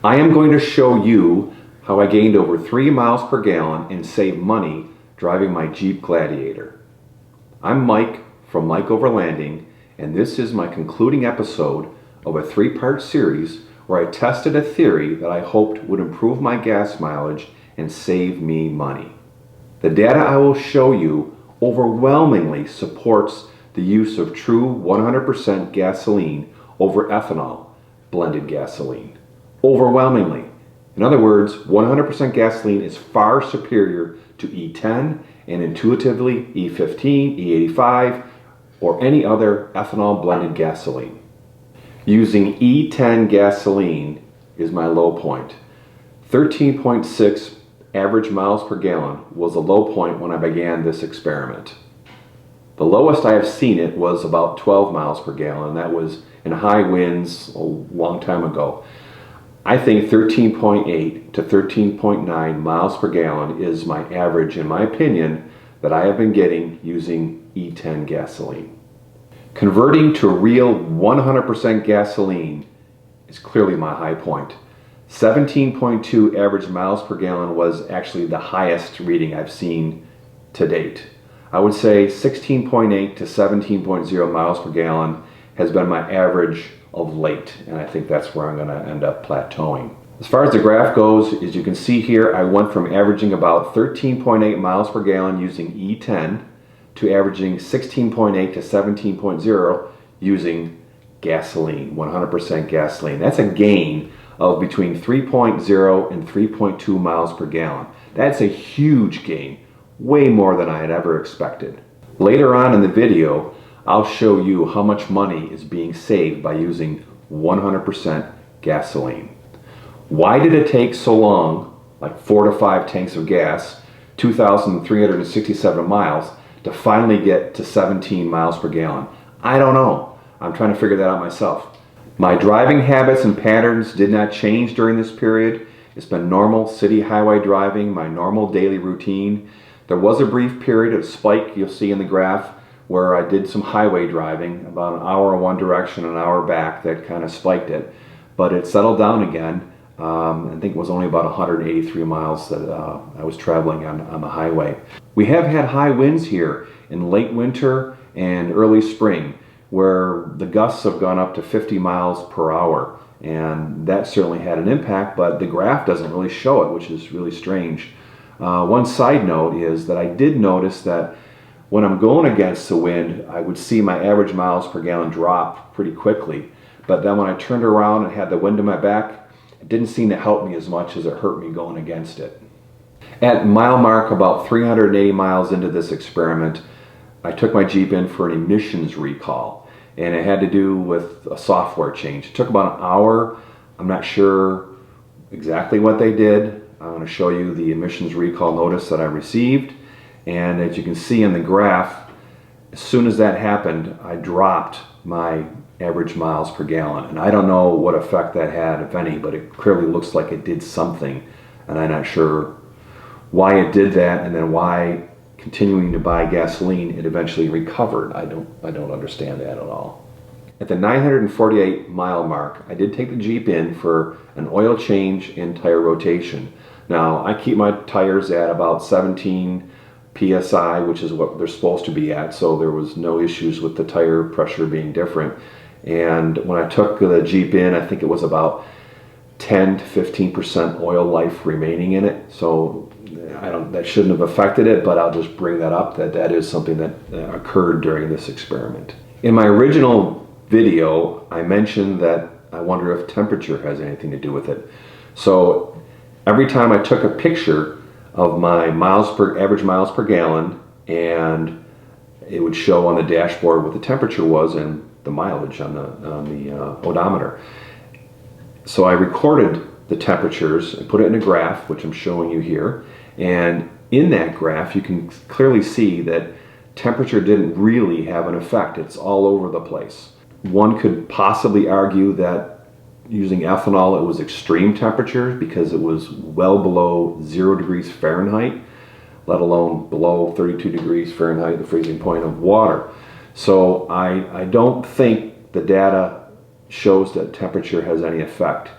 I am going to show you how I gained over 3 miles per gallon and saved money driving my Jeep Gladiator. I'm Mike from MikeOverlanding, and this is my concluding episode of a 3-part series where I tested a theory that I hoped would improve my gas mileage and save me money. The data I will show you overwhelmingly supports the use of true 100% gasoline over ethanol blended gasoline. Overwhelmingly. In other words, 100% gasoline is far superior to E10 and intuitively E15, E85, or any other ethanol blended gasoline. Using E10 gasoline is my low point. 13.6 average miles per gallon was a low point when I began this experiment. The lowest I have seen it was about 12 miles per gallon. That was in high winds a long time ago. I think 13.8 to 13.9 miles per gallon is my average, in my opinion, that I have been getting using E10 gasoline. Converting to real 100% gasoline is clearly my high point. 17.2 average miles per gallon was actually the highest reading I've seen to date. I would say 16.8 to 17.0 miles per gallon has been my average of late, and I think that's where I'm going to end up plateauing. As far as the graph goes, as you can see here, I went from averaging about 13.8 miles per gallon using E10 to averaging 16.8 to 17.0 using gasoline, 100% gasoline. That's a gain of between 3.0 and 3.2 miles per gallon. That's a huge gain, way more than I had ever expected. Later on in the video, I'll show you how much money is being saved by using 100% gasoline. Why did it take so long, like 4 to 5 tanks of gas, 2,367 miles, to finally get to 17 miles per gallon? I don't know. I'm trying to figure that out myself. My driving habits and patterns did not change during this period. It's been normal city highway driving, my normal daily routine. There was a brief period of spike you'll see in the graph where I did some highway driving, about an hour in one direction, an hour back, that kind of spiked it. But it settled down again. I think it was only about 183 miles that I was traveling on the highway. We have had high winds here in late winter and early spring, where the gusts have gone up to 50 miles per hour. And that certainly had an impact, but the graph doesn't really show it, which is really strange. One side note is that I did notice that when I'm going against the wind, I would see my average miles per gallon drop pretty quickly. But then when I turned around and had the wind in my back, it didn't seem to help me as much as it hurt me going against it. At mile mark about 380 miles into this experiment, I took my Jeep in for an emissions recall, and it had to do with a software change. It took about an hour. I'm not sure exactly what they did. I'm going to show you the emissions recall notice that I received. And as you can see in the graph, as soon as that happened, I dropped my average miles per gallon. And I don't know what effect that had, if any, but it clearly looks like it did something. And I'm not sure why it did that, and then why continuing to buy gasoline it eventually recovered. I don't understand that at all. At the 948 mile mark, I did take the Jeep in for an oil change and tire rotation. Now, I keep my tires at about 17 PSI, which is what they're supposed to be at, so there was no issues with the tire pressure being different. And when I took the Jeep in, I think it was about 10 to 15% oil life remaining in it. So that shouldn't have affected it, but I'll just bring that up, that is something that occurred during this experiment. In my original video, I mentioned that I wonder if temperature has anything to do with it. So every time I took a picture of my average miles per gallon, and it would show on the dashboard what the temperature was and the mileage on the odometer. So I recorded the temperatures and put it in a graph, which I'm showing you here. And in that graph, you can clearly see that temperature didn't really have an effect. It's all over the place. One could possibly argue that using ethanol, it was extreme temperatures because it was well below 0 degrees Fahrenheit, let alone below 32 degrees Fahrenheit, the freezing point of water. So I don't think the data shows that temperature has any effect.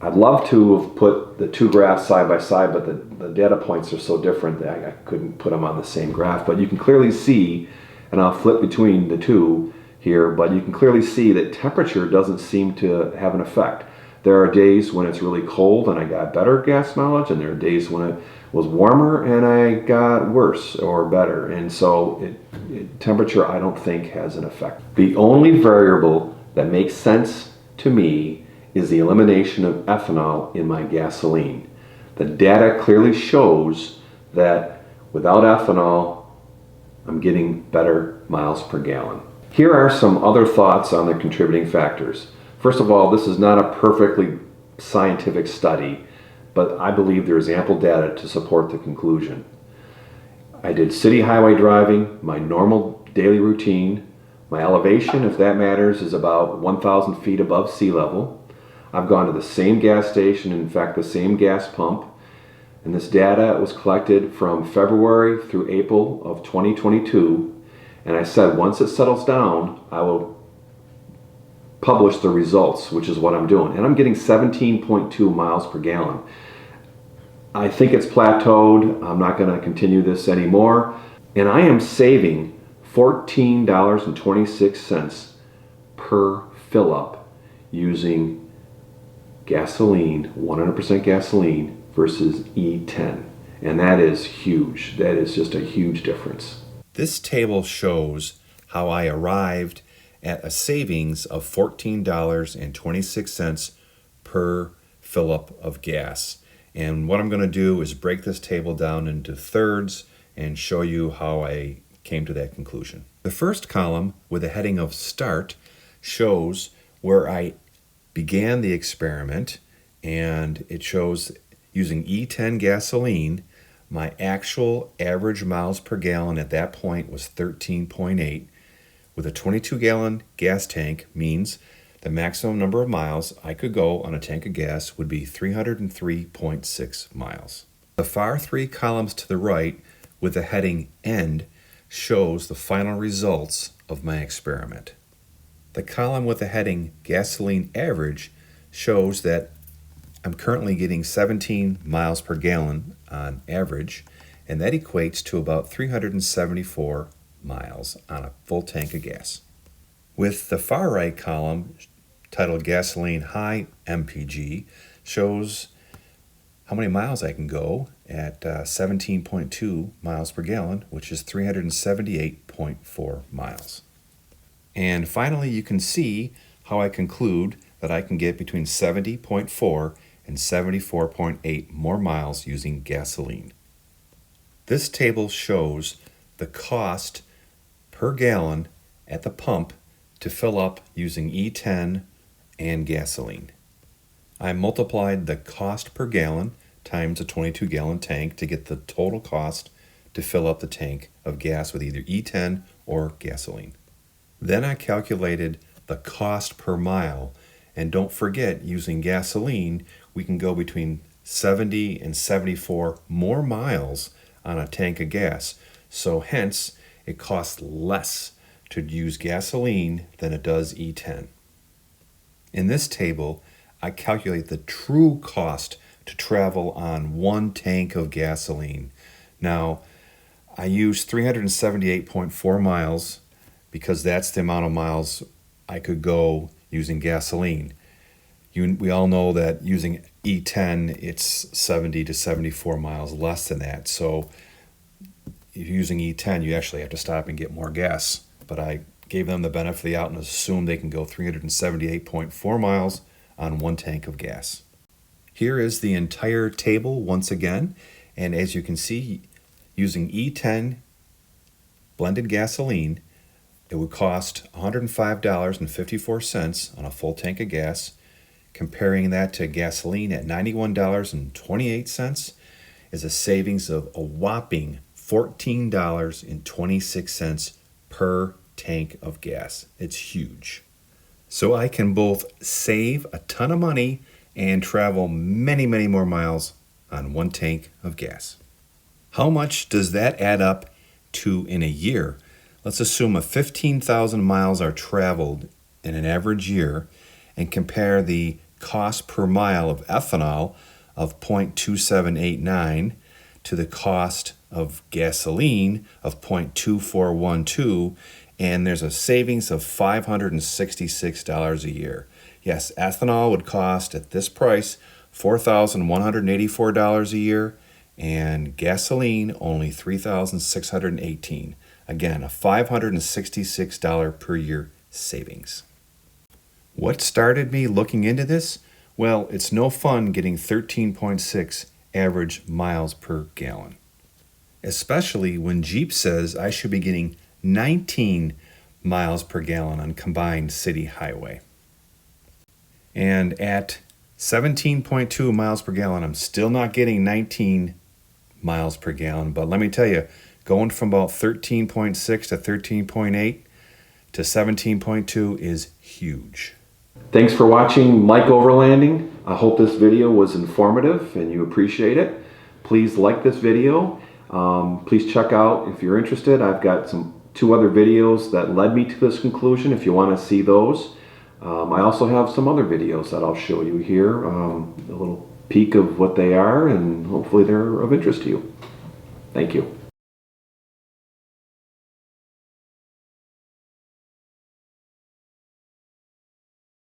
I'd love to have put the two graphs side by side, but the data points are so different that I couldn't put them on the same graph. But you can clearly see, and I'll flip between the two here, but you can clearly see that temperature doesn't seem to have an effect. There are days when it's really cold and I got better gas mileage, and there are days when it was warmer and I got worse or better. And so temperature, I don't think, has an effect. The only variable that makes sense to me is the elimination of ethanol in my gasoline. The data clearly shows that without ethanol, I'm getting better miles per gallon. Here are some other thoughts on the contributing factors. First of all, this is not a perfectly scientific study, but I believe there is ample data to support the conclusion. I did city highway driving, my normal daily routine. My elevation, if that matters, is about 1,000 feet above sea level. I've gone to the same gas station, in fact the same gas pump, and this data was collected from February through April of 2022, and I said once it settles down, I will publish the results, which is what I'm doing. And I'm getting 17.2 miles per gallon. I think it's plateaued. I'm not going to continue this anymore. And I am saving $14.26 per fill up using gasoline, 100% gasoline versus E10. And that is huge. That is just a huge difference. This table shows how I arrived at a savings of $14.26 per fill up of gas. And what I'm going to do is break this table down into thirds and show you how I came to that conclusion. The first column with a heading of start shows where I began the experiment, and it shows using E10 gasoline, my actual average miles per gallon at that point was 13.8. With a 22-gallon gas tank means the maximum number of miles I could go on a tank of gas would be 303.6 miles. The far three columns to the right with the heading End shows the final results of my experiment. The column with the heading Gasoline Average shows that I'm currently getting 17 miles per gallon on average, and that equates to about 374 miles on a full tank of gas. With the far right column titled Gasoline High MPG shows how many miles I can go at 17.2 miles per gallon, which is 378.4 miles. And finally, you can see how I conclude that I can get between 70.4 and 74.8 more miles using gasoline. This table shows the cost per gallon at the pump to fill up using E10 and gasoline. I multiplied the cost per gallon times a 22-gallon tank to get the total cost to fill up the tank of gas with either E10 or gasoline. Then I calculated the cost per mile, and don't forget, using gasoline, we can go between 70 and 74 more miles on a tank of gas. So hence, it costs less to use gasoline than it does E10. In this table, I calculate the true cost to travel on one tank of gasoline. Now, I use 378.4 miles because that's the amount of miles I could go using gasoline. We all know that using E10, it's 70 to 74 miles less than that. So if you're using E10, you actually have to stop and get more gas. But I gave them the benefit of the doubt and assumed they can go 378.4 miles on one tank of gas. Here is the entire table once again. And as you can see, using E10 blended gasoline, it would cost $105.54 on a full tank of gas. Comparing that to gasoline at $91.28 is a savings of a whopping $14.26 per tank of gas. It's huge. So I can both save a ton of money and travel many, many more miles on one tank of gas. How much does that add up to in a year? Let's assume 15,000 miles are traveled in an average year and compare the cost per mile of ethanol of 0.2789 to the cost of gasoline of 0.2412, and there's a savings of $566 a year. Yes, ethanol would cost at this price $4,184 a year, and gasoline only $3,618. Again, a $566 per year savings. What started me looking into this? Well, it's no fun getting 13.6 average miles per gallon, especially when Jeep says I should be getting 19 miles per gallon on combined city highway. And at 17.2 miles per gallon, I'm still not getting 19 miles per gallon, but let me tell you, going from about 13.6 to 13.8 to 17.2 is huge. Thanks for watching Mike Overlanding. I hope this video was informative and you appreciate it. Please like this video. Please check out, if you're interested, I've got two other videos that led me to this conclusion if you want to see those. I also have some other videos that I'll show you here, a little peek of what they are, and hopefully they're of interest to you. Thank you.